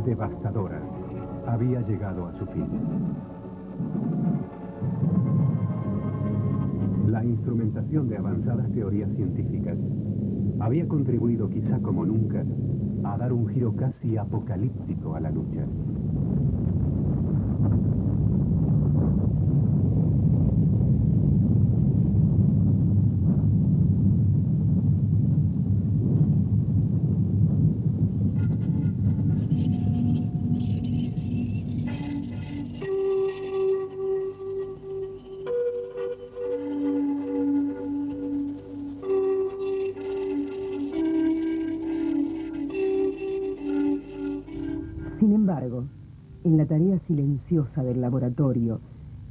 Devastadora, había llegado a su fin. La instrumentación de avanzadas teorías científicas había contribuido quizá como nunca a dar un giro casi apocalíptico a la lucha. Sin embargo, en la tarea silenciosa del laboratorio,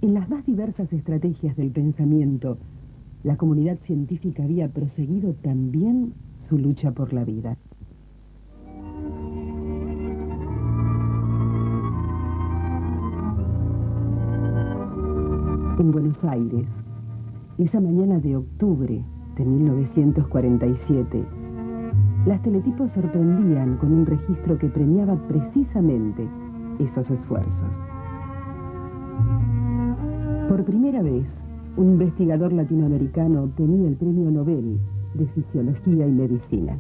en las más diversas estrategias del pensamiento, la comunidad científica había proseguido también su lucha por la vida. En Buenos Aires, esa mañana de octubre de 1947, las teletipos sorprendían con un registro que premiaba precisamente esos esfuerzos. Por primera vez, un investigador latinoamericano obtenía el Premio Nobel de Fisiología y Medicina.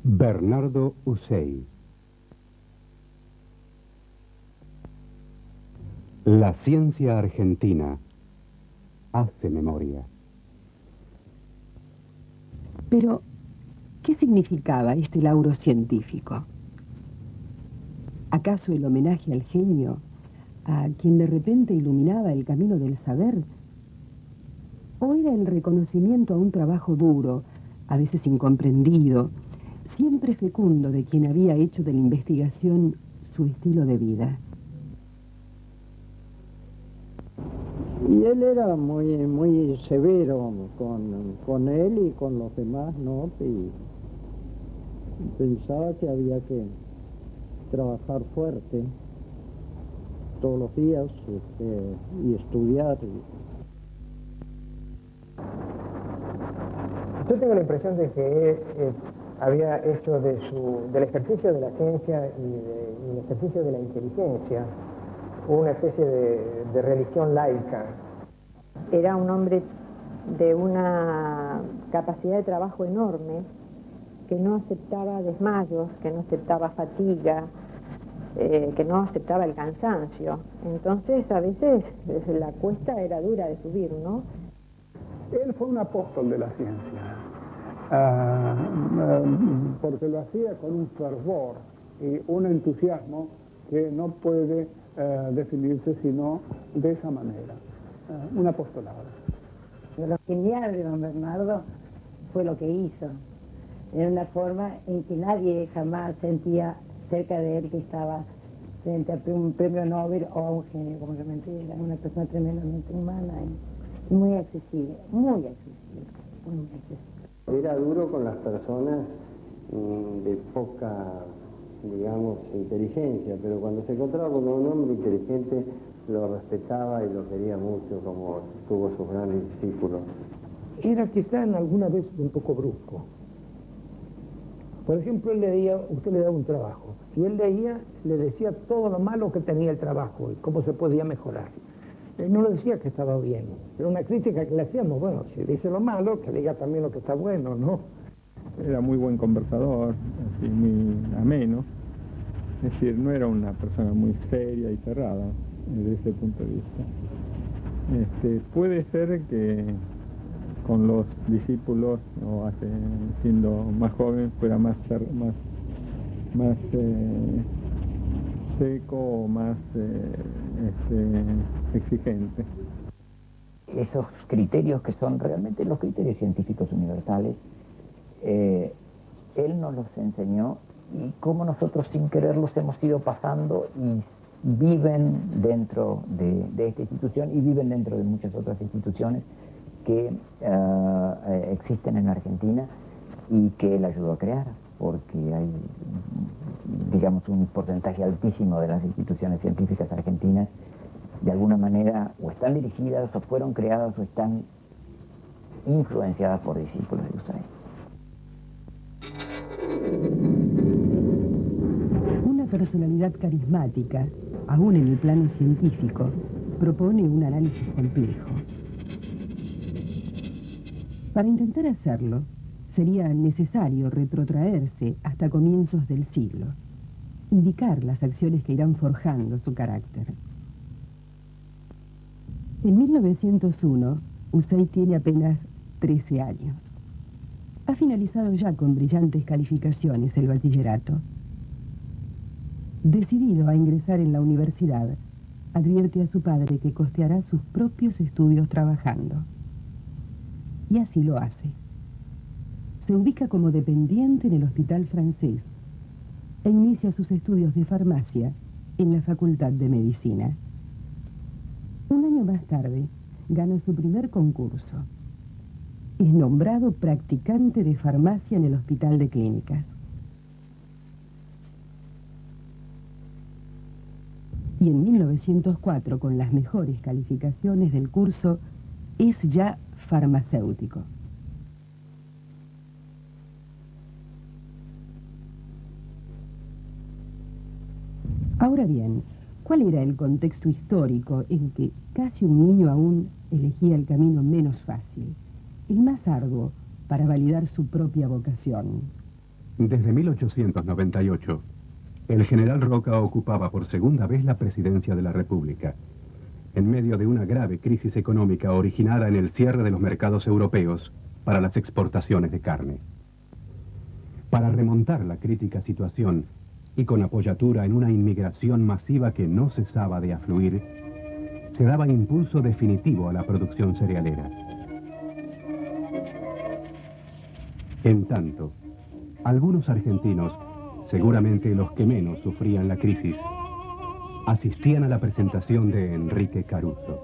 Bernardo Ucey. La ciencia argentina hace memoria. Pero, ¿qué significaba este lauro científico? ¿Acaso el homenaje al genio, a quien de repente iluminaba el camino del saber? ¿O era el reconocimiento a un trabajo duro, a veces incomprendido, siempre fecundo de quien había hecho de la investigación su estilo de vida? Y él era muy severo con él y con los demás, ¿no? Y pensaba que había que trabajar fuerte todos los días y estudiar. Yo tengo la impresión de que había hecho del ejercicio de la ciencia y del ejercicio de la inteligencia una especie de religión laica. Era un hombre de una capacidad de trabajo enorme, que no aceptaba desmayos, que no aceptaba fatiga, que no aceptaba el cansancio. Entonces, a veces la cuesta era dura de subir, ¿no? Él fue un apóstol de la ciencia, porque lo hacía con un fervor y un entusiasmo que no puede definirse sino de esa manera, un apostolado. Lo genial de don Bernardo fue lo que hizo, en una forma en que nadie jamás sentía cerca de él que estaba frente a un premio Nobel o a un genio, como realmente era una persona tremendamente humana y muy accesible, muy accesible, muy accesible. Era duro con las personas de poca, digamos, inteligencia, pero cuando se encontraba con un hombre inteligente lo respetaba y lo quería mucho, como tuvo sus grandes discípulos. Era quizá en alguna vez un poco brusco. Por ejemplo, él leía, usted le daba un trabajo, y él leía, le decía todo lo malo que tenía el trabajo y cómo se podía mejorar. Él no le decía que estaba bien, era una crítica que le hacíamos, bueno, si dice lo malo, que diga también lo que está bueno, ¿no? Era muy buen conversador, así, muy ameno. Es decir, no era una persona muy seria y cerrada desde ese punto de vista. Puede ser que con los discípulos, o siendo más joven, fuera más seco o más exigente. Esos criterios que son realmente los criterios científicos universales, él nos los enseñó y cómo nosotros sin querer los hemos ido pasando y viven dentro de esta institución y viven dentro de muchas otras instituciones que existen en Argentina y que él ayudó a crear, porque hay, digamos, un porcentaje altísimo de las instituciones científicas argentinas de alguna manera o están dirigidas o fueron creadas o están influenciadas por discípulos de Hussein. Una personalidad carismática, aún en el plano científico, propone un análisis complejo. Para intentar hacerlo, sería necesario retrotraerse hasta comienzos del siglo, indicar las acciones que irán forjando su carácter. En 1901, Hussein tiene apenas 13 años. Ha finalizado ya con brillantes calificaciones el bachillerato. Decidido a ingresar en la universidad, advierte a su padre que costeará sus propios estudios trabajando. Y así lo hace. Se ubica como dependiente en el hospital francés e inicia sus estudios de farmacia en la Facultad de Medicina. Un año más tarde, gana su primer concurso. Es nombrado practicante de farmacia en el Hospital de Clínicas. Y en 1904, con las mejores calificaciones del curso, es ya farmacéutico. Ahora bien, ¿cuál era el contexto histórico en que casi un niño aún elegía el camino menos fácil, el más arduo, para validar su propia vocación? Desde 1898, el general Roca ocupaba por segunda vez la presidencia de la República, en medio de una grave crisis económica originada en el cierre de los mercados europeos para las exportaciones de carne. Para remontar la crítica situación y con apoyatura en una inmigración masiva que no cesaba de afluir, se daba impulso definitivo a la producción cerealera. En tanto, algunos argentinos, seguramente los que menos sufrían la crisis, asistían a la presentación de Enrique Caruso.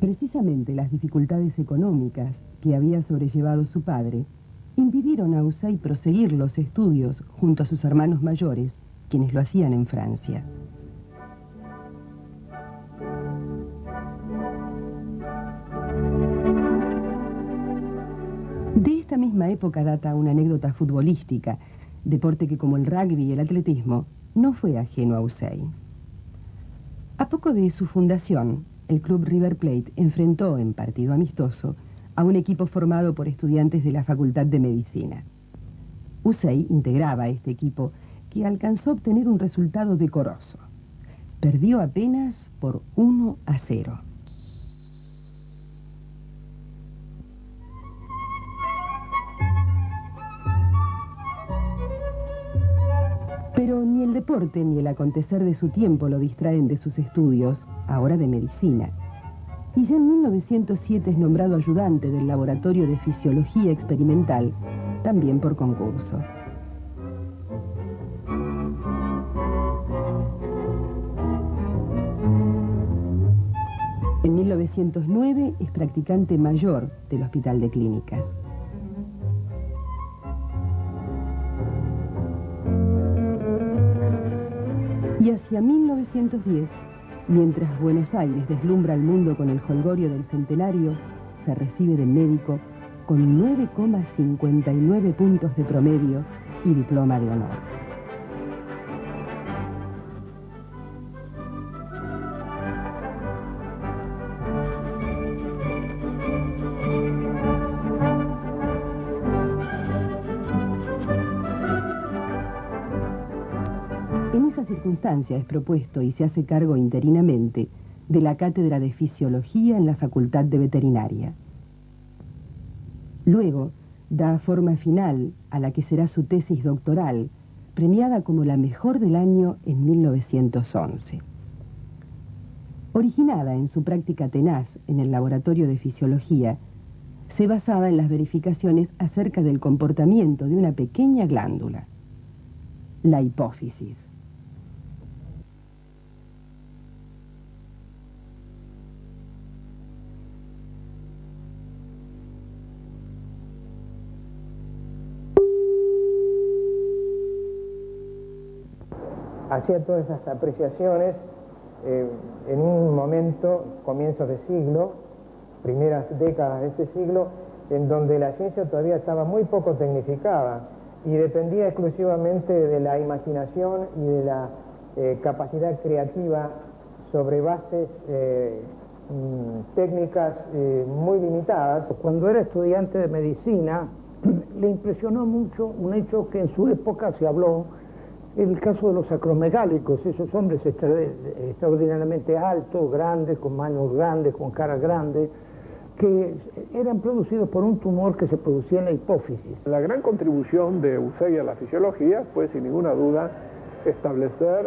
Precisamente las dificultades económicas que había sobrellevado su padre impidieron a Hussein proseguir los estudios junto a sus hermanos mayores, quienes lo hacían en Francia. De esta misma época data una anécdota futbolística, deporte que, como el rugby y el atletismo, no fue ajeno a Hussein. A poco de su fundación, el club River Plate enfrentó en partido amistoso a un equipo formado por estudiantes de la Facultad de Medicina. Hussein integraba a este equipo, que alcanzó a obtener un resultado decoroso. Perdió apenas por 1-0. Pero ni el deporte ni el acontecer de su tiempo lo distraen de sus estudios, ahora de medicina. Y ya en 1907 es nombrado ayudante del Laboratorio de Fisiología Experimental, también por concurso. En 1909 es practicante mayor del Hospital de Clínicas. Y hacia 1910, mientras Buenos Aires deslumbra al mundo con el jolgorio del centenario, se recibe de médico con 9,59 puntos de promedio y diploma de honor. En esa circunstancia es propuesto y se hace cargo interinamente de la Cátedra de Fisiología en la Facultad de Veterinaria. Luego, da forma final a la que será su tesis doctoral, premiada como la mejor del año en 1911. Originada en su práctica tenaz en el Laboratorio de Fisiología, se basaba en las verificaciones acerca del comportamiento de una pequeña glándula, la hipófisis. Hacía todas esas apreciaciones en un momento, comienzos de siglo, primeras décadas de este siglo, en donde la ciencia todavía estaba muy poco tecnificada y dependía exclusivamente de la imaginación y de la capacidad creativa sobre bases técnicas muy limitadas. Cuando era estudiante de medicina, le impresionó mucho un hecho que en su época se habló, el caso de los acromegálicos, esos hombres extraordinariamente altos, grandes, con manos grandes, con caras grandes, que eran producidos por un tumor que se producía en la hipófisis. La gran contribución de Usei a la fisiología fue, sin ninguna duda, establecer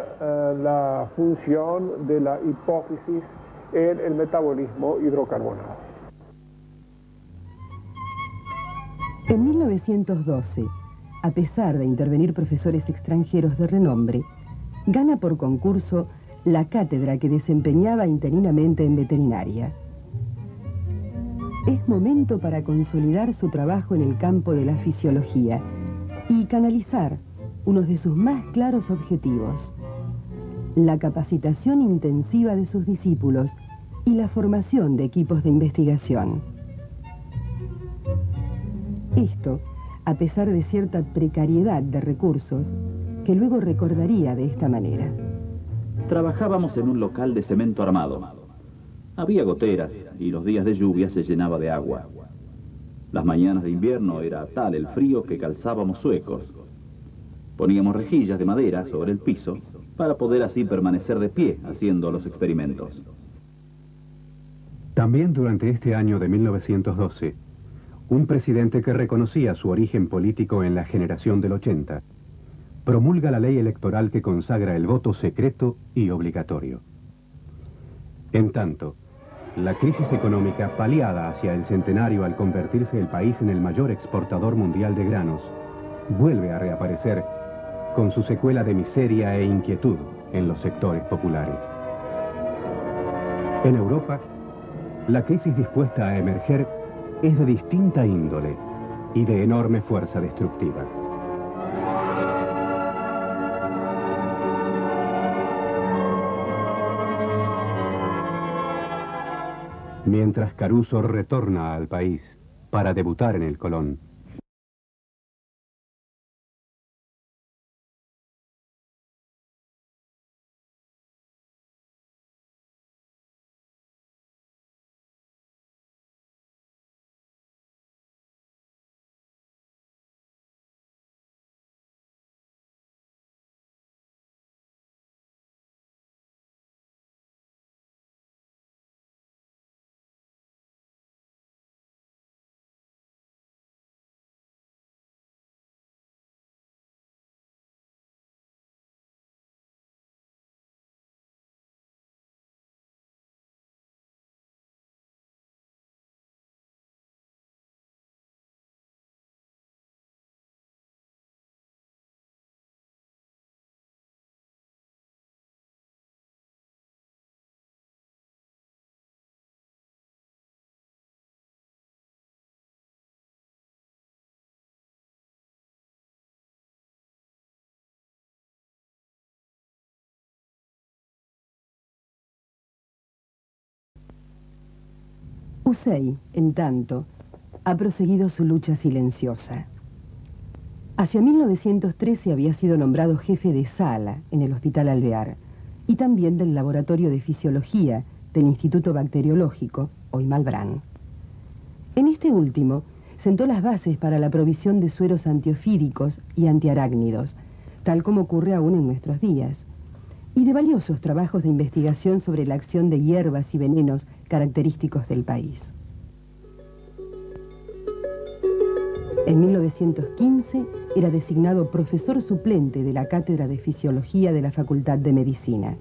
la función de la hipófisis en el metabolismo hidrocarbonado. En 1912, a pesar de intervenir profesores extranjeros de renombre, gana por concurso la cátedra que desempeñaba interinamente en veterinaria. Es momento para consolidar su trabajo en el campo de la fisiología y canalizar uno de sus más claros objetivos: la capacitación intensiva de sus discípulos y la formación de equipos de investigación. Esto a pesar de cierta precariedad de recursos, que luego recordaría de esta manera. Trabajábamos en un local de cemento armado. Había goteras y los días de lluvia se llenaba de agua. Las mañanas de invierno era tal el frío que calzábamos zuecos. Poníamos rejillas de madera sobre el piso para poder así permanecer de pie haciendo los experimentos. También durante este año de 1912, un presidente que reconocía su origen político en la generación del 80, promulga la ley electoral que consagra el voto secreto y obligatorio. En tanto, la crisis económica, paliada hacia el centenario al convertirse el país en el mayor exportador mundial de granos, vuelve a reaparecer con su secuela de miseria e inquietud en los sectores populares. En Europa, la crisis dispuesta a emerger es de distinta índole y de enorme fuerza destructiva. Mientras Caruso retorna al país para debutar en el Colón, Hussein, en tanto, ha proseguido su lucha silenciosa. Hacia 1913 había sido nombrado jefe de sala en el Hospital Alvear y también del Laboratorio de Fisiología del Instituto Bacteriológico, hoy Malbrán. En este último, sentó las bases para la provisión de sueros antiofídicos y antiarácnidos, tal como ocurre aún en nuestros días, y de valiosos trabajos de investigación sobre la acción de hierbas y venenos característicos del país. En 1915 era designado profesor suplente de la Cátedra de Fisiología de la Facultad de Medicina.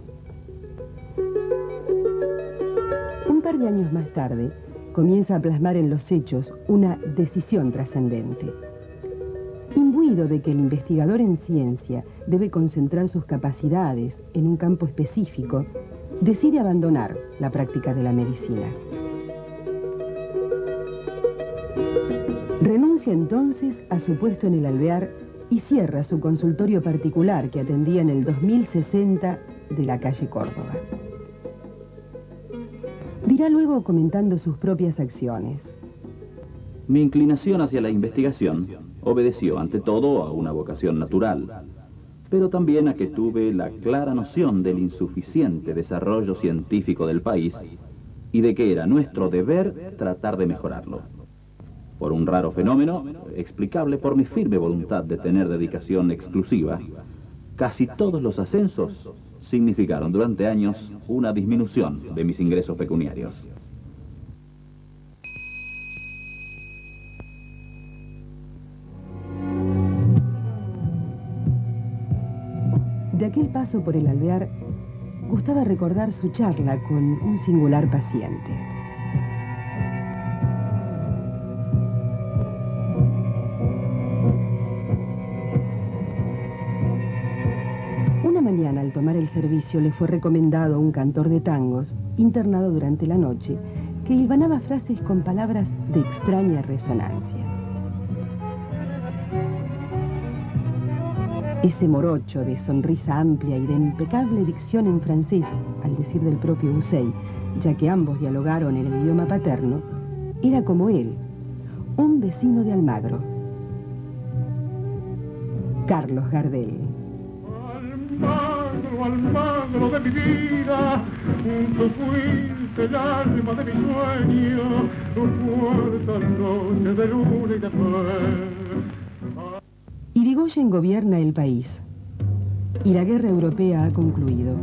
Un par de años más tarde, comienza a plasmar en los hechos una decisión trascendente. Imbuido de que el investigador en ciencia debe concentrar sus capacidades en un campo específico, decide abandonar la práctica de la medicina. Renuncia entonces a su puesto en el Alvear y cierra su consultorio particular que atendía en el 2060 de la calle Córdoba. Dirá luego comentando sus propias acciones. Mi inclinación hacia la investigación obedeció ante todo a una vocación natural, pero también a que tuve la clara noción del insuficiente desarrollo científico del país y de que era nuestro deber tratar de mejorarlo. Por un raro fenómeno, explicable por mi firme voluntad de tener dedicación exclusiva, casi todos los ascensos significaron durante años una disminución de mis ingresos pecuniarios. De aquel paso por el Alvear, gustaba recordar su charla con un singular paciente. Una mañana, al tomar el servicio, le fue recomendado un cantor de tangos, internado durante la noche, que hilvanaba frases con palabras de extraña resonancia. Ese morocho de sonrisa amplia y de impecable dicción en francés, al decir del propio Hussein, ya que ambos dialogaron en el idioma paterno, era como él, un vecino de Almagro. Carlos Gardel. Almagro, Almagro de mi vida, tú fuiste el alma de mi sueño, tu fuerza noche de luna y de fe. Irigoyen gobierna el país y la guerra europea ha concluido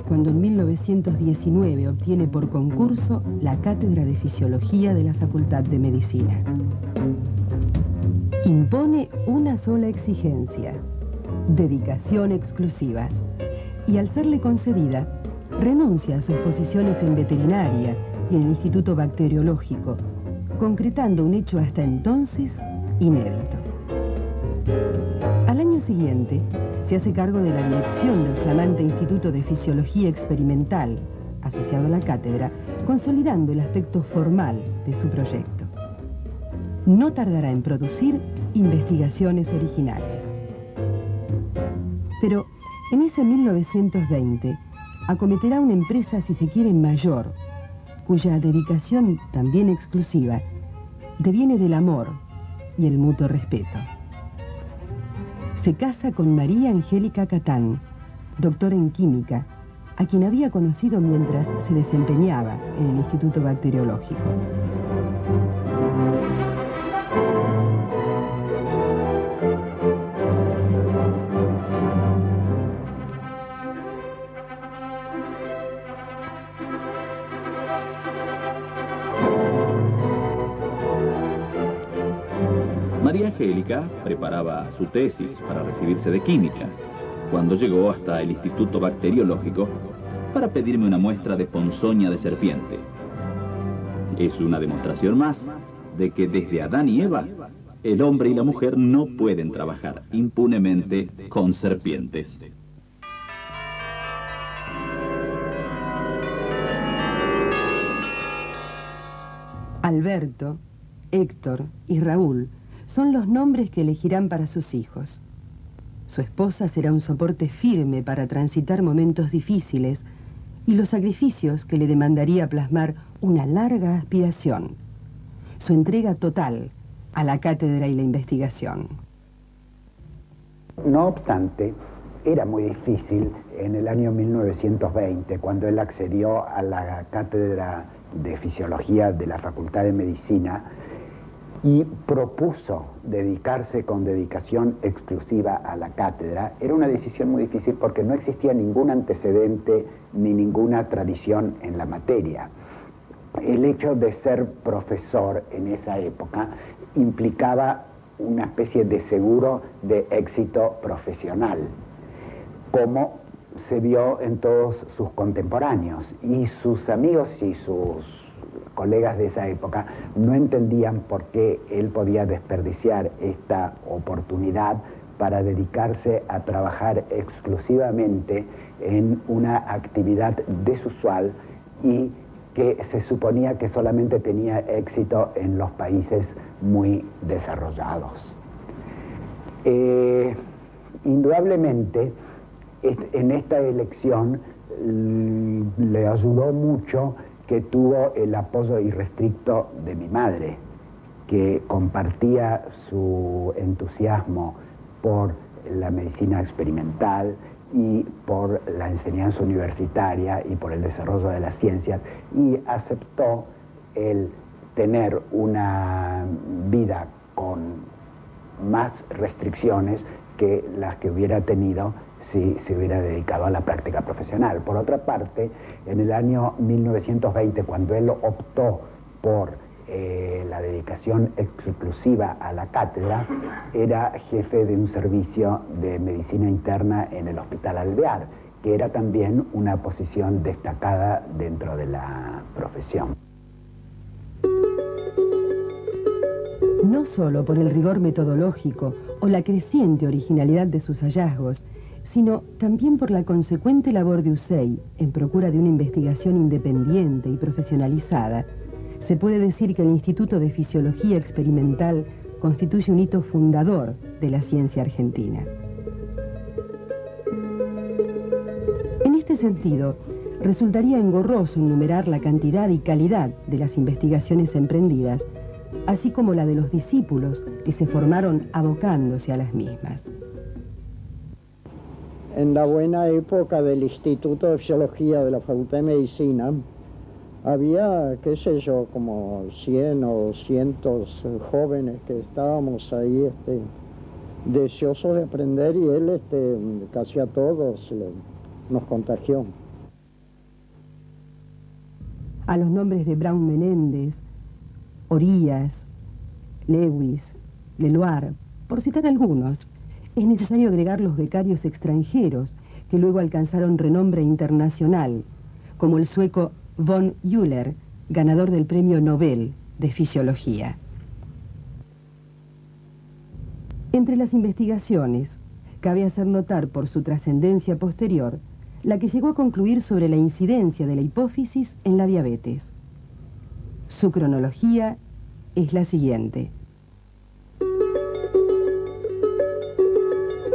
cuando en 1919 obtiene por concurso la Cátedra de Fisiología de la Facultad de Medicina. Impone una sola exigencia: dedicación exclusiva, y al serle concedida, renuncia a sus posiciones en veterinaria y en el Instituto Bacteriológico, concretando un hecho hasta entonces inédito. Al año siguiente, se hace cargo de la dirección del flamante Instituto de Fisiología Experimental, asociado a la cátedra, consolidando el aspecto formal de su proyecto. No tardará en producir investigaciones originales. Pero en ese 1920 acometerá una empresa, si se quiere, mayor, cuya dedicación, también exclusiva, deviene del amor y el mutuo respeto. Se casa con María Angélica Catán, doctora en química, a quien había conocido mientras se desempeñaba en el Instituto Bacteriológico. María Angélica preparaba su tesis para recibirse de química, cuando llegó hasta el Instituto Bacteriológico para pedirme una muestra de ponzoña de serpiente. Es una demostración más de que desde Adán y Eva, el hombre y la mujer no pueden trabajar impunemente con serpientes. Alberto, Héctor y Raúl son los nombres que elegirán para sus hijos. Su esposa será un soporte firme para transitar momentos difíciles y los sacrificios que le demandaría plasmar una larga aspiración, su entrega total a la cátedra y la investigación. No obstante, era muy difícil en el año 1920, cuando él accedió a la cátedra de Fisiología de la Facultad de Medicina y propuso dedicarse con dedicación exclusiva a la cátedra. Era una decisión muy difícil porque no existía ningún antecedente ni ninguna tradición en la materia. El hecho de ser profesor en esa época implicaba una especie de seguro de éxito profesional, como se vio en todos sus contemporáneos, y sus amigos y sus colegas de esa época no entendían por qué él podía desperdiciar esta oportunidad para dedicarse a trabajar exclusivamente en una actividad desusual y que se suponía que solamente tenía éxito en los países muy desarrollados. Indudablemente, en esta elección le ayudó mucho que tuvo el apoyo irrestricto de mi madre, que compartía su entusiasmo por la medicina experimental y por la enseñanza universitaria y por el desarrollo de las ciencias, y aceptó el tener una vida con más restricciones que las que hubiera tenido si se hubiera dedicado a la práctica profesional. Por otra parte, en el año 1920, cuando él optó por la dedicación exclusiva a la cátedra, era jefe de un servicio de medicina interna en el Hospital Alvear, que era también una posición destacada dentro de la profesión. No solo por el rigor metodológico o la creciente originalidad de sus hallazgos, sino también por la consecuente labor de Hussey en procura de una investigación independiente y profesionalizada, se puede decir que el Instituto de Fisiología Experimental constituye un hito fundador de la ciencia argentina. En este sentido, resultaría engorroso enumerar la cantidad y calidad de las investigaciones emprendidas, así como la de los discípulos que se formaron abocándose a las mismas. En la buena época del Instituto de Fisiología de la Facultad de Medicina, había, qué sé yo, como 100 o 200 jóvenes que estábamos ahí deseosos de aprender, y él casi a todos nos contagió. A los nombres de Braun Menéndez, Orías, Lewis, Leloir, por citar algunos, es necesario agregar los becarios extranjeros que luego alcanzaron renombre internacional, como el sueco von Euler, ganador del Premio Nobel de Fisiología. Entre las investigaciones, cabe hacer notar por su trascendencia posterior la que llegó a concluir sobre la incidencia de la hipófisis en la diabetes. Su cronología es la siguiente.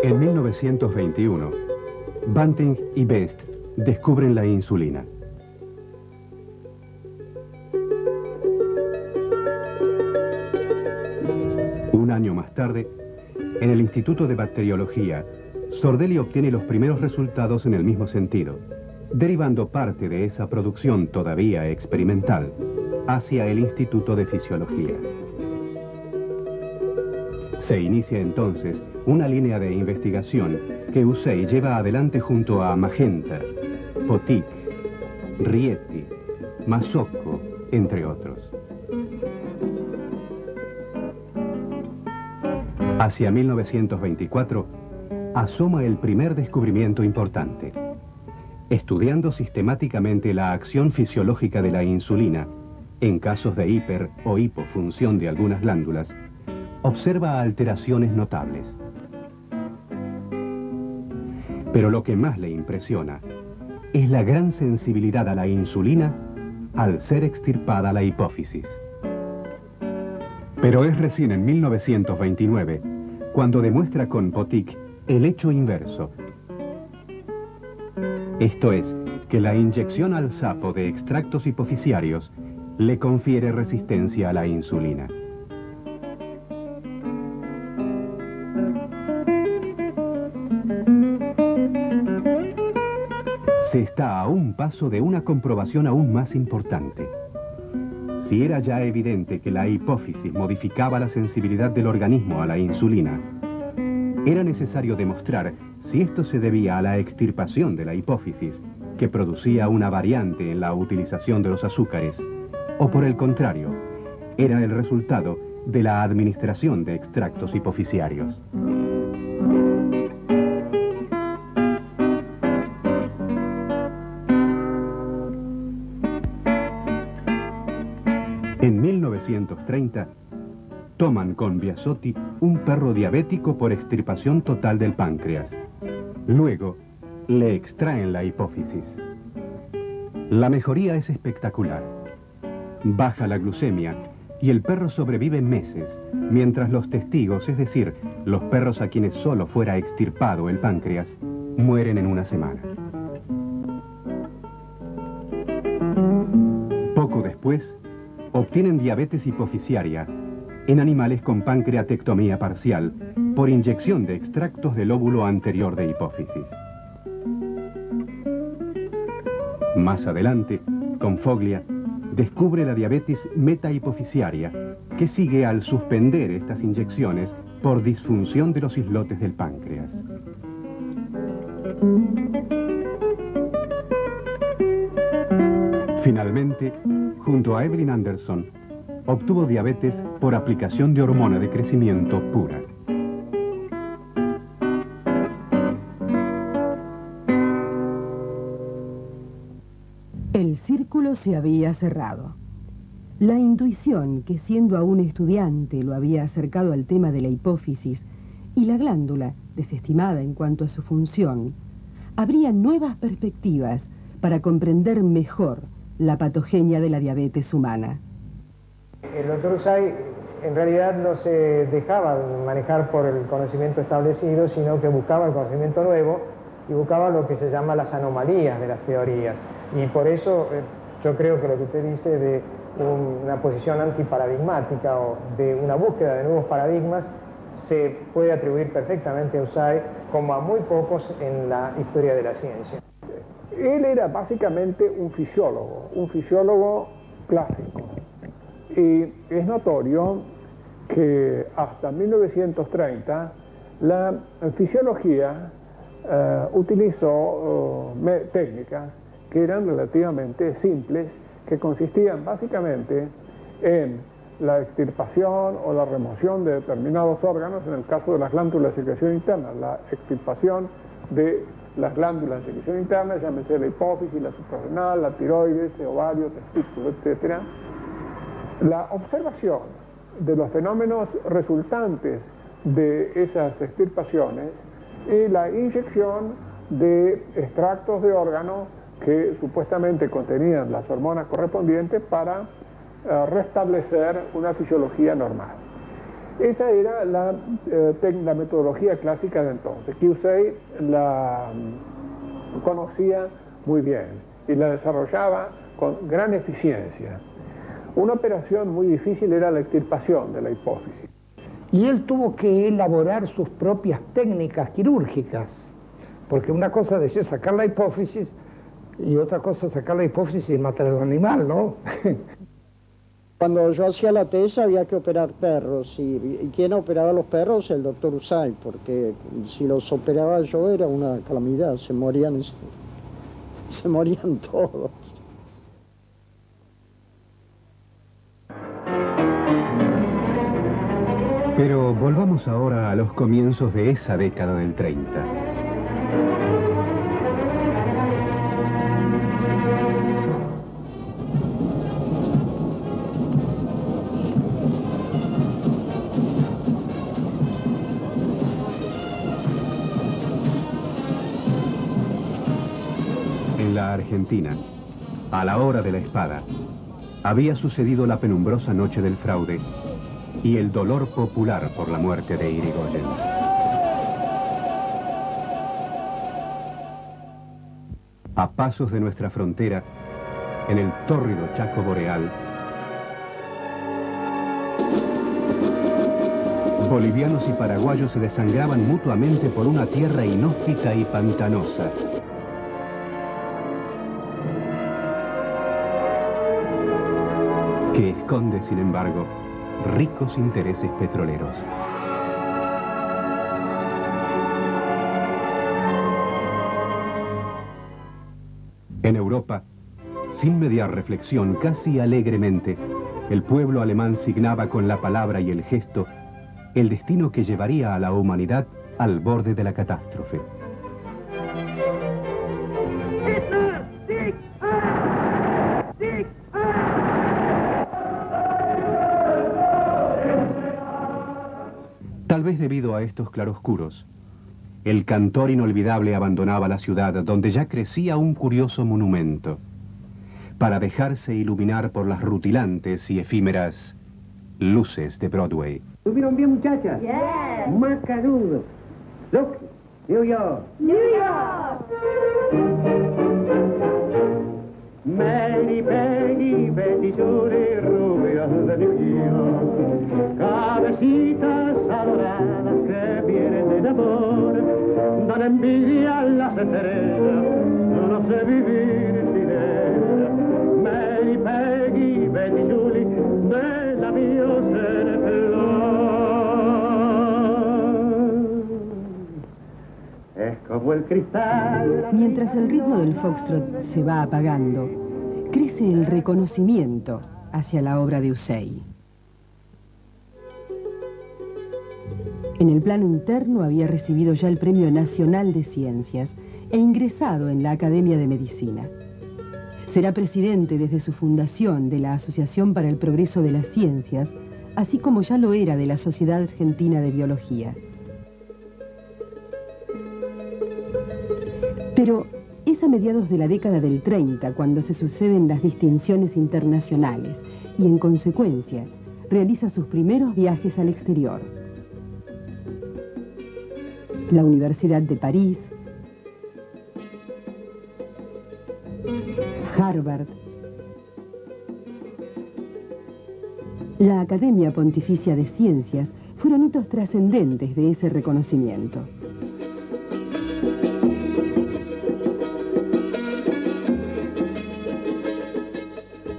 En 1921, Banting y Best descubren la insulina. Un año más tarde, en el Instituto de Bacteriología, Sordelli obtiene los primeros resultados en el mismo sentido, derivando parte de esa producción todavía experimental hacia el Instituto de Fisiología. Se inicia entonces una línea de investigación que Hussey lleva adelante junto a Magenta, Potic, Rieti, Masocco, entre otros. Hacia 1924, asoma el primer descubrimiento importante. Estudiando sistemáticamente la acción fisiológica de la insulina, en casos de hiper o hipofunción de algunas glándulas, observa alteraciones notables. Pero lo que más le impresiona es la gran sensibilidad a la insulina al ser extirpada la hipófisis. Pero es recién en 1929 cuando demuestra con Potic el hecho inverso. Esto es, que la inyección al sapo de extractos hipoficiarios le confiere resistencia a la insulina. Se está a un paso de una comprobación aún más importante. Si era ya evidente que la hipófisis modificaba la sensibilidad del organismo a la insulina, era necesario demostrar si esto se debía a la extirpación de la hipófisis, que producía una variante en la utilización de los azúcares, o por el contrario, era el resultado de la administración de extractos hipofisiarios. En 1930, toman con Biasotti un perro diabético por extirpación total del páncreas. Luego, le extraen la hipófisis. La mejoría es espectacular. Baja la glucemia y el perro sobrevive meses, mientras los testigos, es decir, los perros a quienes solo fuera extirpado el páncreas, mueren en una semana. Poco después, obtienen diabetes hipofisiaria en animales con pancreatectomía parcial por inyección de extractos del lóbulo anterior de hipófisis. Más adelante, Confoglia descubre la diabetes metahipofisiaria, que sigue al suspender estas inyecciones por disfunción de los islotes del páncreas. Finalmente, junto a Evelyn Anderson, obtuvo diabetes por aplicación de hormona de crecimiento pura. El círculo se había cerrado. La intuición, que siendo aún estudiante lo había acercado al tema de la hipófisis, y la glándula, desestimada en cuanto a su función, abría nuevas perspectivas para comprender mejor la patogenia de la diabetes humana. El doctor Usai en realidad no se dejaba manejar por el conocimiento establecido, sino que buscaba el conocimiento nuevo y buscaba lo que se llama las anomalías de las teorías. Y por eso yo creo que lo que usted dice de una posición antiparadigmática o de una búsqueda de nuevos paradigmas se puede atribuir perfectamente a Usai como a muy pocos en la historia de la ciencia. Él era básicamente un fisiólogo clásico. Y es notorio que hasta 1930 la fisiología utilizó técnicas que eran relativamente simples, que consistían básicamente en la extirpación o la remoción de determinados órganos, en el caso de las glándulas de secreción interna, la extirpación de las glándulas de secreción interna, llámese la hipófisis, la suprarrenal, la tiroides, el ovario, testículo, etc. La observación de los fenómenos resultantes de esas extirpaciones y la inyección de extractos de órganos que supuestamente contenían las hormonas correspondientes para restablecer una fisiología normal. Esa era la metodología clásica de entonces, que Usai la conocía muy bien y la desarrollaba con gran eficiencia. Una operación muy difícil era la extirpación de la hipófisis. Y él tuvo que elaborar sus propias técnicas quirúrgicas, porque una cosa decía sacar la hipófisis y otra cosa sacar la hipófisis y matar al animal, ¿no? Cuando yo hacía la tesis había que operar perros, y ¿quién operaba a los perros? El doctor Usai, porque si los operaba yo era una calamidad, se morían todos. Pero volvamos ahora a los comienzos de esa década del 30. En la Argentina, a la hora de la espada, había sucedido la penumbrosa noche del fraude y el dolor popular por la muerte de Irigoyen. A pasos de nuestra frontera, en el tórrido Chaco Boreal, Bolivianos y paraguayos se desangraban mutuamente por una tierra inhóspita y pantanosa. Que esconde, sin embargo, ricos intereses petroleros. En Europa, sin mediar reflexión, casi alegremente, el pueblo alemán signaba con la palabra y el gesto el destino que llevaría a la humanidad al borde de la catástrofe. Tal vez debido a estos claroscuros, el cantor inolvidable abandonaba la ciudad donde ya crecía un curioso monumento, para dejarse iluminar por las rutilantes y efímeras luces de Broadway. ¿Estuvieron bien, muchachas? Yeah. Macanudo. Look, New York. New York. Many Peggy, Betty Judy, rubias de New York, cabecitas adoradas que vienen del amor, dan envidia a las estrellas, yo no sé vivir sin ellas. Many Peggy, Betty Judy, de la es como el cristal. Mientras el ritmo del foxtrot se va apagando, crece el reconocimiento hacia la obra de Hussein. En el plano interno había recibido ya el Premio Nacional de Ciencias e ingresado en la Academia de Medicina. Será presidente desde su fundación de la Asociación para el Progreso de las Ciencias, así como ya lo era de la Sociedad Argentina de Biología. Pero es a mediados de la década del 30 cuando se suceden las distinciones internacionales y, en consecuencia, realiza sus primeros viajes al exterior. La Universidad de París, Harvard, la Academia Pontificia de Ciencias fueron hitos trascendentes de ese reconocimiento.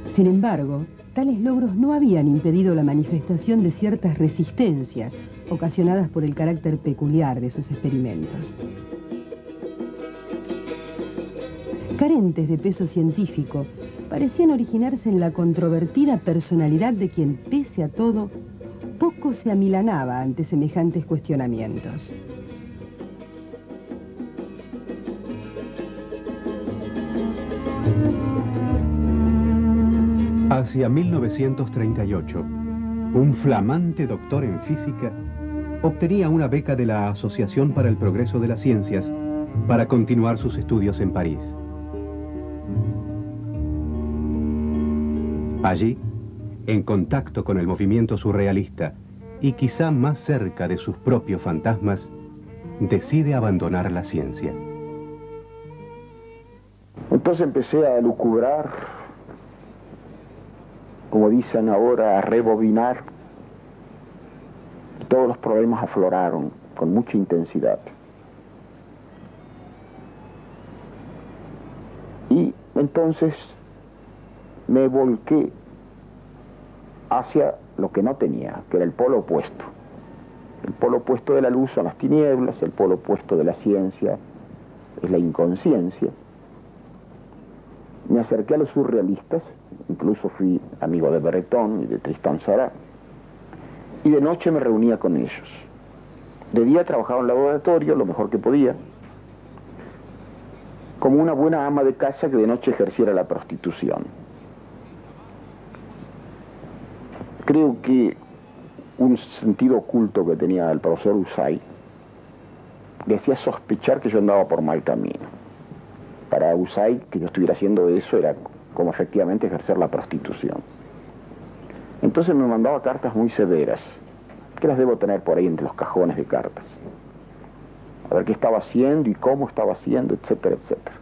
Sin embargo, tales logros no habían impedido la manifestación de ciertas resistencias ocasionadas por el carácter peculiar de sus experimentos. Carentes de peso científico, parecían originarse en la controvertida personalidad de quien, pese a todo, poco se amilanaba ante semejantes cuestionamientos. Hacia 1938, un flamante doctor en física obtenía una beca de la Asociación para el Progreso de las Ciencias para continuar sus estudios en París. Allí, en contacto con el movimiento surrealista y quizá más cerca de sus propios fantasmas, decide abandonar la ciencia. Entonces empecé a lucubrar, como dicen ahora, a rebobinar. Todos los problemas afloraron con mucha intensidad. Y entonces me volqué hacia lo que no tenía, que era el polo opuesto. El polo opuesto de la luz son las tinieblas, el polo opuesto de la ciencia es la inconsciencia. Me acerqué a los surrealistas, incluso fui amigo de Breton y de Tristan Tzara, y de noche me reunía con ellos. De día trabajaba en el laboratorio lo mejor que podía, como una buena ama de casa que de noche ejerciera la prostitución. Creo que un sentido oculto que tenía el profesor Hussein le hacía sospechar que yo andaba por mal camino. Para Hussein, que yo estuviera haciendo eso era como efectivamente ejercer la prostitución. Entonces me mandaba cartas muy severas, que las debo tener por ahí entre los cajones de cartas. A ver qué estaba haciendo y cómo estaba haciendo, etcétera, etcétera.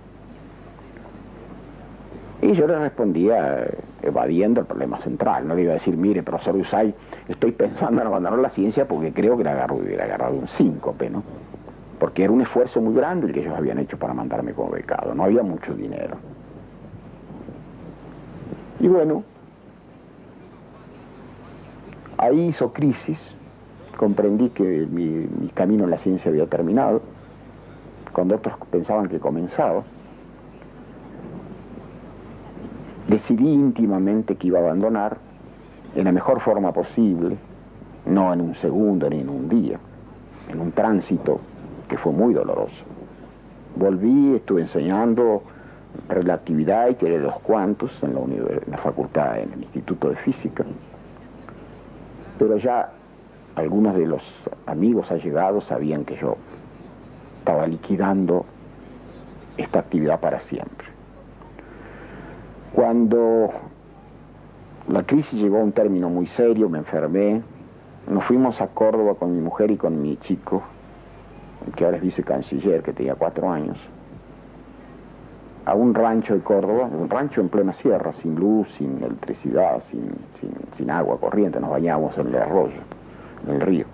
Y yo le respondía evadiendo el problema central. No le iba a decir, mire, profesor Usay, estoy pensando en abandonar la ciencia porque creo que hubiera agarrado un síncope, ¿no? Porque era un esfuerzo muy grande el que ellos habían hecho para mandarme como becado. No había mucho dinero. Y bueno, ahí hizo crisis. Comprendí que mi camino en la ciencia había terminado, cuando otros pensaban que comenzaba. Decidí íntimamente que iba a abandonar en la mejor forma posible, no en un segundo ni en un día, en un tránsito que fue muy doloroso. Volví, estuve enseñando relatividad y teoría de los cuantos en la facultad, en el Instituto de Física, pero ya algunos de los amigos allegados sabían que yo estaba liquidando esta actividad para siempre. Cuando la crisis llegó a un término muy serio, me enfermé, nos fuimos a Córdoba con mi mujer y con mi chico, que ahora es vicecanciller, que tenía 4 años, a un rancho de Córdoba, un rancho en plena sierra, sin luz, sin electricidad, sin agua corriente, nos bañábamos en el arroyo, en el río.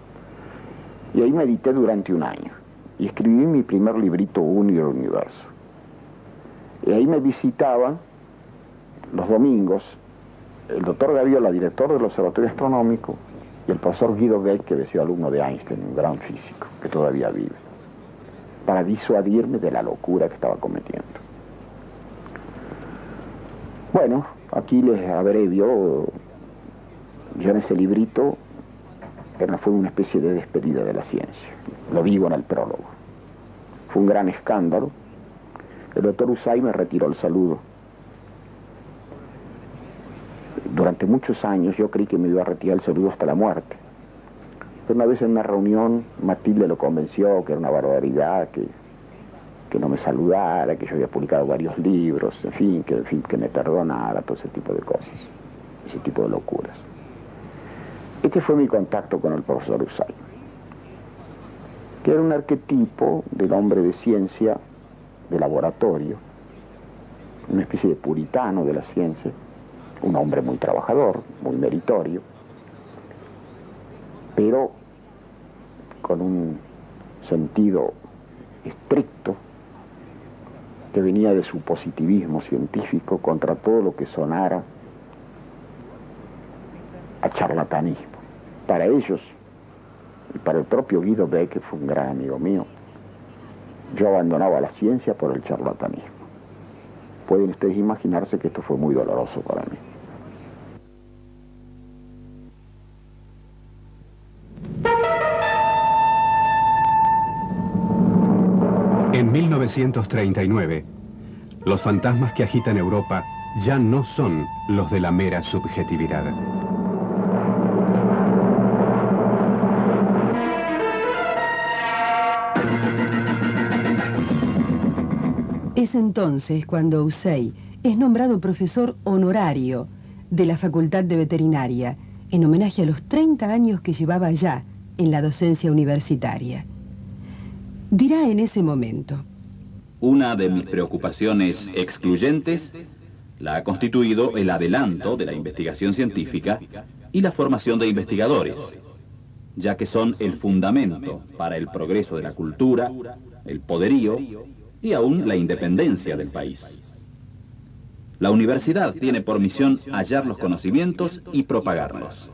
Y ahí medité durante 1 año, y escribí mi primer librito, Universo. Y ahí me visitaban los domingos el doctor Gaviola, director del Observatorio Astronómico, y el profesor Guido Beck, que había sido alumno de Einstein, un gran físico, que todavía vive, para disuadirme de la locura que estaba cometiendo. Bueno, aquí les abrevio, yo en ese librito fue una especie de despedida de la ciencia, lo digo en el prólogo. Fue un gran escándalo. El doctor Usay me retiró el saludo. Durante muchos años yo creí que me iba a retirar el saludo hasta la muerte. Pero una vez en una reunión Matilde lo convenció que era una barbaridad, que no me saludara, que yo había publicado varios libros, en fin, que me perdonara, todo ese tipo de cosas, ese tipo de locuras. Este fue mi contacto con el profesor Usay, que era un arquetipo del hombre de ciencia, de laboratorio, una especie de puritano de la ciencia, un hombre muy trabajador, muy meritorio, pero con un sentido estricto que venía de su positivismo científico contra todo lo que sonara a charlatanismo. Para ellos, y para el propio Guido Beck, que fue un gran amigo mío, yo abandonaba la ciencia por el charlatanismo. Pueden ustedes imaginarse que esto fue muy doloroso para mí. En 1939, los fantasmas que agitan Europa ya no son los de la mera subjetividad. Es entonces cuando Usay es nombrado profesor honorario de la Facultad de Veterinaria, en homenaje a los 30 años que llevaba ya en la docencia universitaria. Dirá en ese momento: una de mis preocupaciones excluyentes la ha constituido el adelanto de la investigación científica y la formación de investigadores, ya que son el fundamento para el progreso de la cultura, el poderío y aún la independencia del país. La universidad tiene por misión hallar los conocimientos y propagarlos.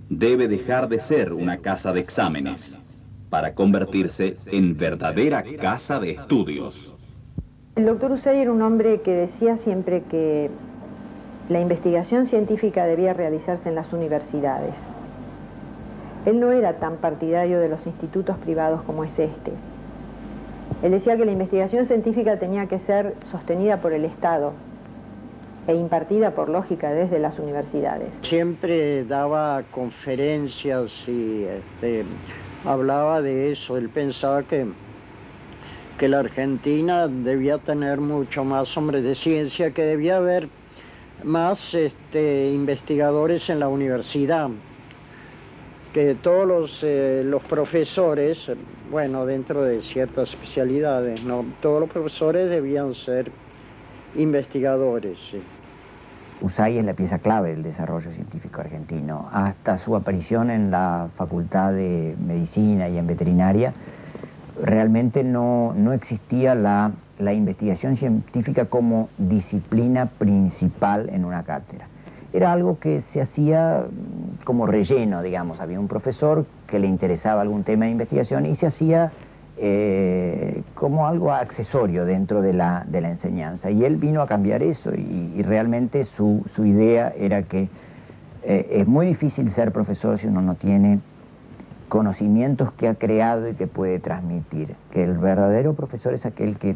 Debe dejar de ser una casa de exámenes para convertirse en verdadera casa de estudios. El doctor Usay era un hombre que decía siempre que la investigación científica debía realizarse en las universidades. Él no era tan partidario de los institutos privados como es este. Él decía que la investigación científica tenía que ser sostenida por el Estado e impartida por lógica desde las universidades. Siempre daba conferencias y hablaba de eso. Él pensaba que la Argentina debía tener mucho más hombres de ciencia, que debía haber más investigadores en la universidad, que todos los profesores, bueno, dentro de ciertas especialidades, ¿no? Todos los profesores debían ser investigadores. USAID es la pieza clave del desarrollo científico argentino. Hasta su aparición en la Facultad de Medicina y en Veterinaria, realmente no existía la investigación científica como disciplina principal en una cátedra. Era algo que se hacía como relleno, digamos. Había un profesor que le interesaba algún tema de investigación y se hacía como algo accesorio dentro de la enseñanza. Y él vino a cambiar eso y realmente su idea era que es muy difícil ser profesor si uno no tiene conocimientos que ha creado y que puede transmitir. Que el verdadero profesor es aquel que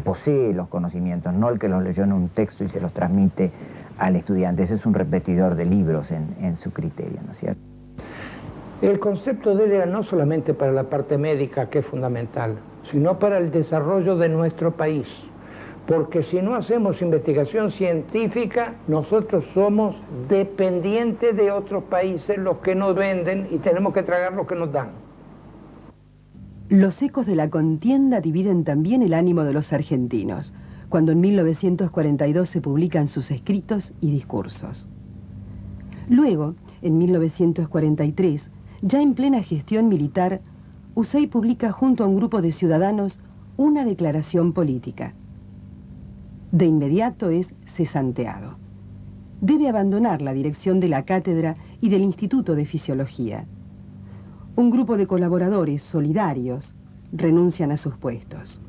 posee los conocimientos, no el que los leyó en un texto y se los transmite al estudiante. Ese es un repetidor de libros en su criterio, ¿no es cierto? El concepto de él era no solamente para la parte médica, que es fundamental, sino para el desarrollo de nuestro país. Porque si no hacemos investigación científica, nosotros somos dependientes de otros países, los que nos venden, y tenemos que tragar lo que nos dan. Los ecos de la contienda dividen también el ánimo de los argentinos, cuando en 1942 se publican sus escritos y discursos. Luego, en 1943, ya en plena gestión militar, USAID publica junto a un grupo de ciudadanos una declaración política. De inmediato es cesanteado. Debe abandonar la dirección de la cátedra y del Instituto de Fisiología. Un grupo de colaboradores solidarios renuncian a sus puestos.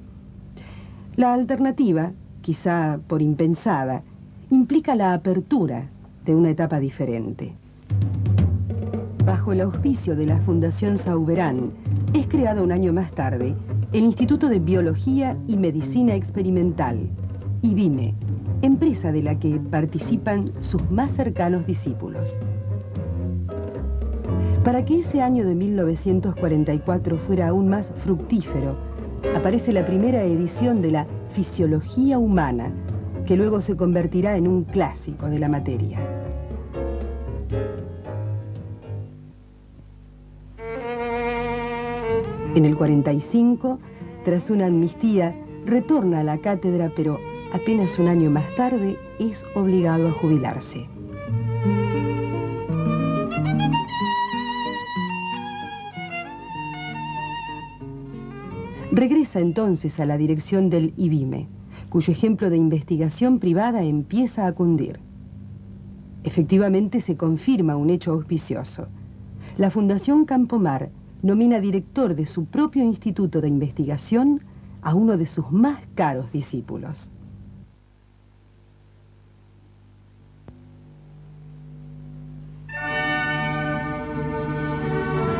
La alternativa, quizá por impensada, implica la apertura de una etapa diferente. Bajo el auspicio de la Fundación Sauberán, es creado un año más tarde el Instituto de Biología y Medicina Experimental, IBIME, empresa de la que participan sus más cercanos discípulos. Para que ese año de 1944 fuera aún más fructífero, aparece la primera edición de la Fisiología Humana, que luego se convertirá en un clásico de la materia. En el 45, tras una amnistía, retorna a la cátedra, pero apenas un año más tarde es obligado a jubilarse. Regresa entonces a la dirección del IBIME, cuyo ejemplo de investigación privada empieza a cundir. Efectivamente se confirma un hecho auspicioso. La Fundación Campomar nomina director de su propio instituto de investigación a uno de sus más caros discípulos.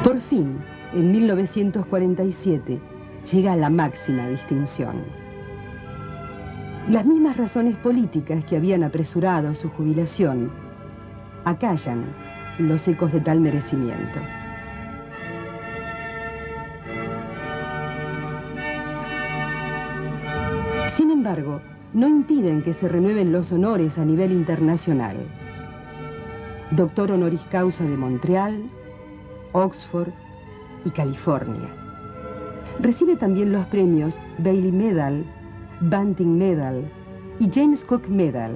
Por fin, en 1947, llega a la máxima distinción. Las mismas razones políticas que habían apresurado su jubilación acallan los ecos de tal merecimiento. Sin embargo, no impiden que se renueven los honores a nivel internacional. Doctor honoris causa de Montreal, Oxford y California. Recibe también los premios Bailey Medal, Banting Medal y James Cook Medal.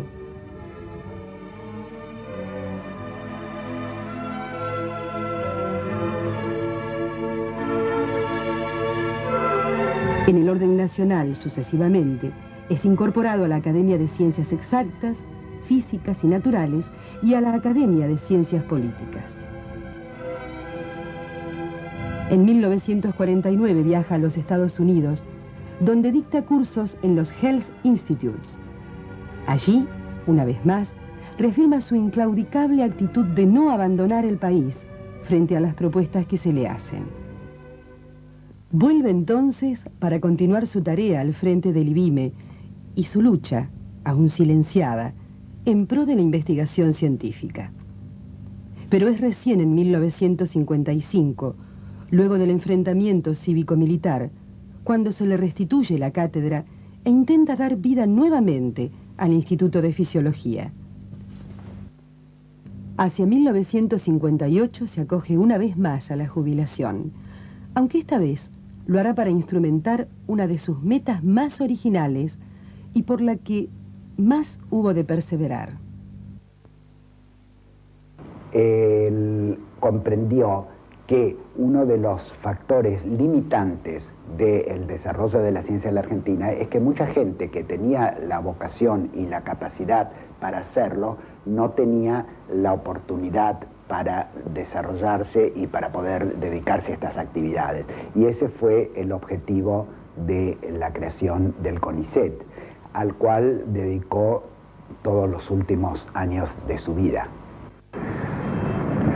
En el orden nacional, sucesivamente, es incorporado a la Academia de Ciencias Exactas, Físicas y Naturales y a la Academia de Ciencias Políticas. En 1949 viaja a los Estados Unidos, donde dicta cursos en los Health Institutes. Allí, una vez más, reafirma su inclaudicable actitud de no abandonar el país frente a las propuestas que se le hacen. Vuelve entonces para continuar su tarea al frente del IBIME y su lucha, aún silenciada, en pro de la investigación científica. Pero es recién en 1955, luego del enfrentamiento cívico-militar, cuando se le restituye la cátedra e intenta dar vida nuevamente al Instituto de Fisiología. Hacia 1958 se acoge una vez más a la jubilación, aunque esta vez lo hará para instrumentar una de sus metas más originales y por la que más hubo de perseverar. Él comprendió que uno de los factores limitantes del desarrollo de la ciencia en la Argentina es que mucha gente que tenía la vocación y la capacidad para hacerlo no tenía la oportunidad para desarrollarse y para poder dedicarse a estas actividades. Y ese fue el objetivo de la creación del CONICET, al cual dedicó todos los últimos años de su vida.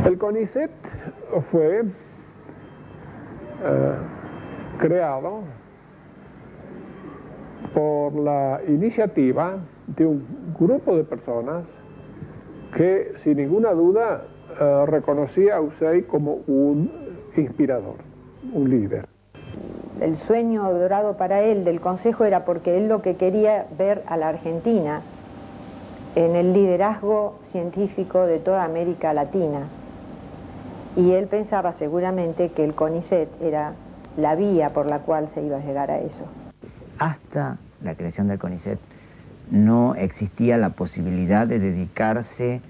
El CONICET fue creado por la iniciativa de un grupo de personas que sin ninguna duda reconocía a Usey como un inspirador, un líder. El sueño dorado para él del Consejo era porque él lo que quería ver a la Argentina en el liderazgo científico de toda América Latina. Y él pensaba seguramente que el CONICET era la vía por la cual se iba a llegar a eso. Hasta la creación del CONICET no existía la posibilidad de dedicarse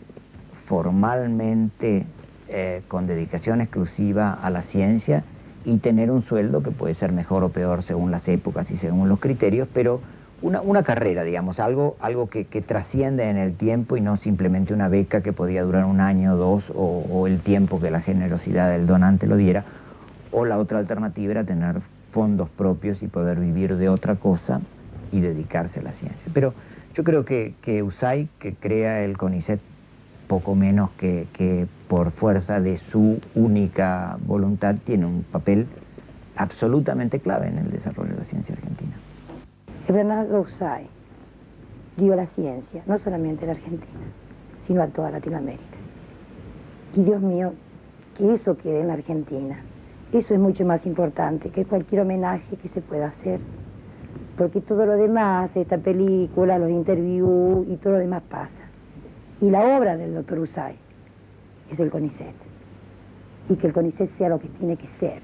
formalmente con dedicación exclusiva a la ciencia y tener un sueldo que puede ser mejor o peor según las épocas y según los criterios, pero una carrera, digamos, algo que trasciende en el tiempo y no simplemente una beca que podía durar un año o dos o el tiempo que la generosidad del donante lo diera, o la otra alternativa era tener fondos propios y poder vivir de otra cosa y dedicarse a la ciencia. Pero yo creo que Usey, que crea el CONICET poco menos que por fuerza de su única voluntad, tiene un papel absolutamente clave en el desarrollo de la ciencia argentina. Bernardo Usey dio la ciencia, no solamente a la Argentina, sino a toda Latinoamérica. Y Dios mío, que eso quede en la Argentina. Eso es mucho más importante que cualquier homenaje que se pueda hacer. Porque todo lo demás, esta película, los interviews y todo lo demás pasa. Y la obra del doctor Usey es el CONICET. Y que el CONICET sea lo que tiene que ser.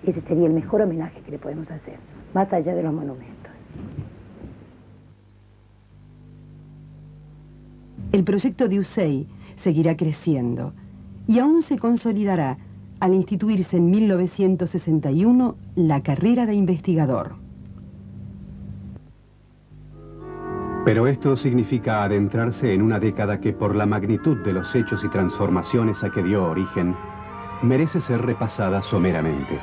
Ese sería el mejor homenaje que le podemos hacer, más allá de los monumentos. El proyecto de Usey seguirá creciendo y aún se consolidará al instituirse en 1961 la carrera de investigador. Pero esto significa adentrarse en una década que, por la magnitud de los hechos y transformaciones a que dio origen, merece ser repasada someramente.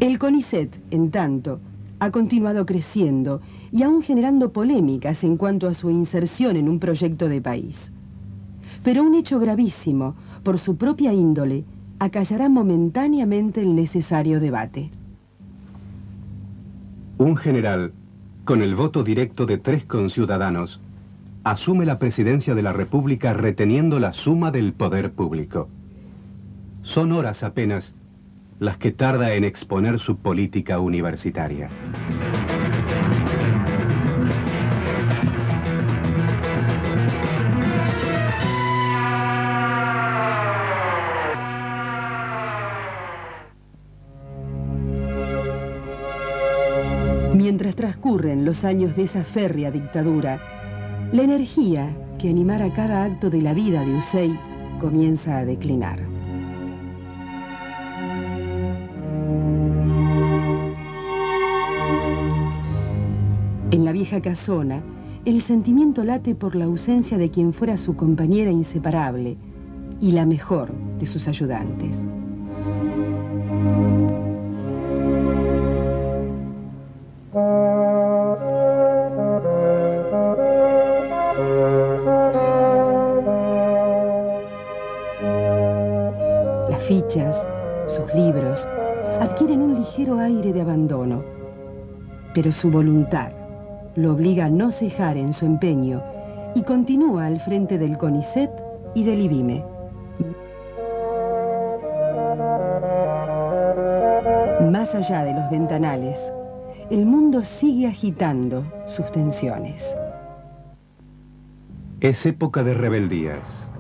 El CONICET, en tanto, ha continuado creciendo y aún generando polémicas en cuanto a su inserción en un proyecto de país. Pero un hecho gravísimo, por su propia índole, acallará momentáneamente el necesario debate. Un general, con el voto directo de 3 conciudadanos, asume la presidencia de la República reteniendo la suma del poder público. Son horas apenas las que tarda en exponer su política universitaria. Mientras transcurren los años de esa férrea dictadura, la energía que animara cada acto de la vida de Usey comienza a declinar. En la vieja casona, el sentimiento late por la ausencia de quien fuera su compañera inseparable y la mejor de sus ayudantes. Las fichas, sus libros, adquieren un ligero aire de abandono, pero su voluntad lo obliga a no cejar en su empeño y continúa al frente del CONICET y del IBIME. Más allá de los ventanales, el mundo sigue agitando sus tensiones. Es época de rebeldías.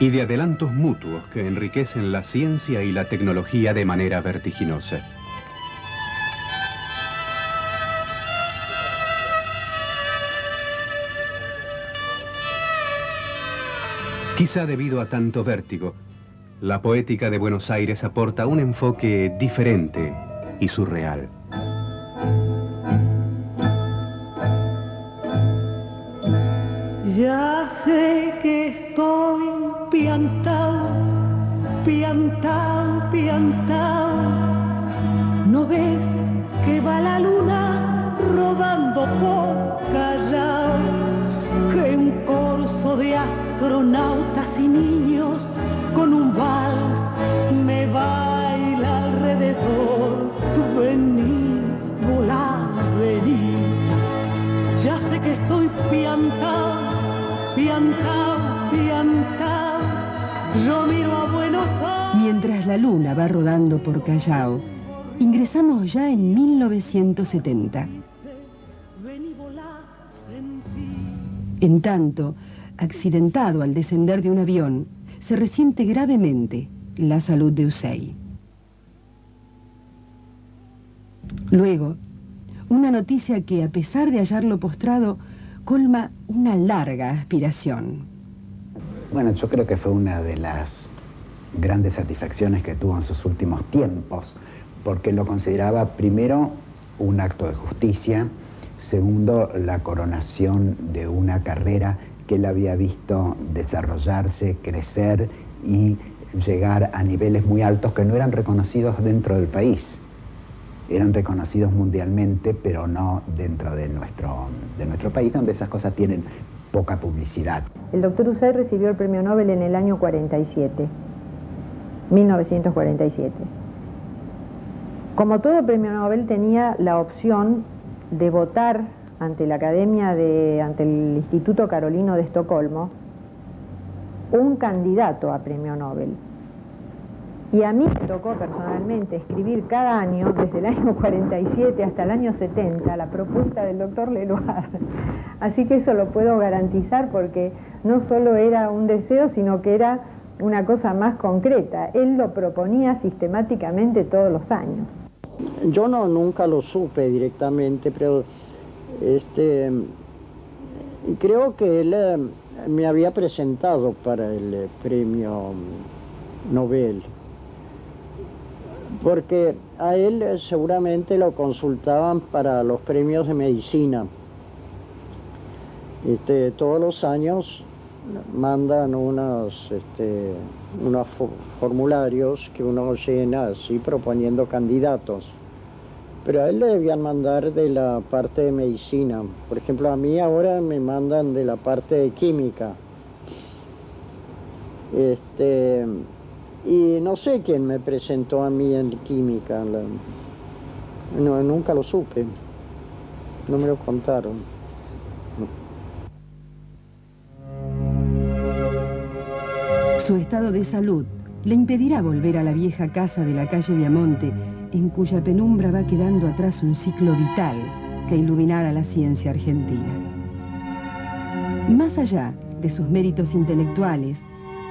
Y de adelantos mutuos que enriquecen la ciencia y la tecnología de manera vertiginosa. Quizá debido a tanto vértigo, la poética de Buenos Aires aporta un enfoque diferente y surreal. Ya sé que estoy piantao, piantao, piantao. ¿No ves que va la luna rodando por Callao? Que un corso de astronautas y niños con un vals me baila alrededor. Vení, volá, vení. Ya sé que estoy piantao, piantao, piantao. Yo miro a Buenos Aires. Mientras la luna va rodando por Callao, ingresamos ya en 1970. En tanto, accidentado al descender de un avión, se resiente gravemente la salud de Usey. Luego, una noticia que, a pesar de hallarlo postrado, colma una larga aspiración. Bueno, yo creo que fue una de las grandes satisfacciones que tuvo en sus últimos tiempos, porque lo consideraba, primero, un acto de justicia, segundo, la coronación de una carrera que él había visto desarrollarse, crecer y llegar a niveles muy altos que no eran reconocidos dentro del país. Eran reconocidos mundialmente, pero no dentro de nuestro país, donde esas cosas tienen poca publicidad. El doctor Usey recibió el premio Nobel en el año 47, 1947. Como todo premio Nobel, tenía la opción de votar ante la Academia ante el Instituto Carolino de Estocolmo, un candidato a premio Nobel. Y a mí me tocó personalmente escribir cada año, desde el año 47 hasta el año 70, la propuesta del doctor Leloir. Así que eso lo puedo garantizar porque no solo era un deseo, sino que era una cosa más concreta. Él lo proponía sistemáticamente todos los años. Yo nunca lo supe directamente, pero creo que él me había presentado para el premio Nobel. porque a él seguramente lo consultaban para los premios de medicina. Todos los años mandan unos formularios que uno llena así proponiendo candidatos. Pero a él le debían mandar de la parte de medicina. Por ejemplo, a mí ahora me mandan de la parte de química. Y no sé quién me presentó a mí en química. No, nunca lo supe. No me lo contaron. Su estado de salud le impedirá volver a la vieja casa de la calle Viamonte, en cuya penumbra va quedando atrás un ciclo vital que iluminara la ciencia argentina. Más allá de sus méritos intelectuales,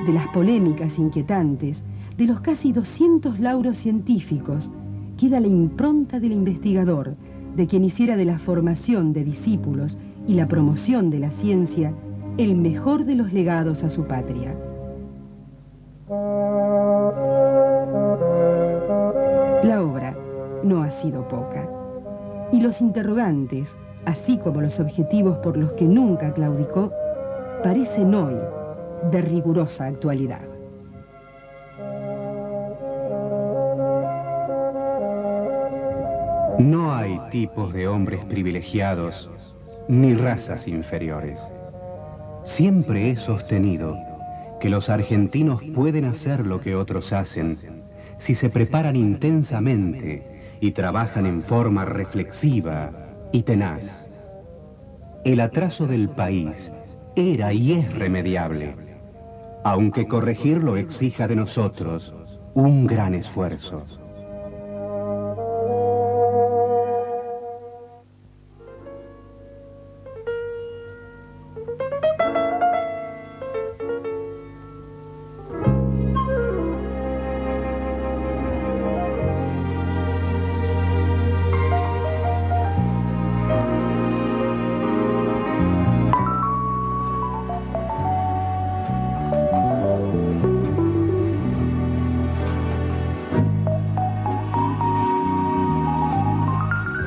de las polémicas inquietantes, de los casi 200 lauros científicos, queda la impronta del investigador, de quien hiciera de la formación de discípulos y la promoción de la ciencia el mejor de los legados a su patria. La obra no ha sido poca, y los interrogantes, así como los objetivos por los que nunca claudicó, parecen hoy de rigurosa actualidad. No hay tipos de hombres privilegiados ni razas inferiores. Siempre he sostenido que los argentinos pueden hacer lo que otros hacen si se preparan intensamente y trabajan en forma reflexiva y tenaz. El atraso del país era y es remediable, aunque corregirlo exija de nosotros un gran esfuerzo.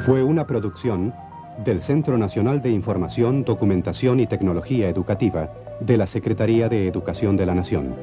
Fue una producción del Centro Nacional de Información, Documentación y Tecnología Educativa de la Secretaría de Educación de la Nación.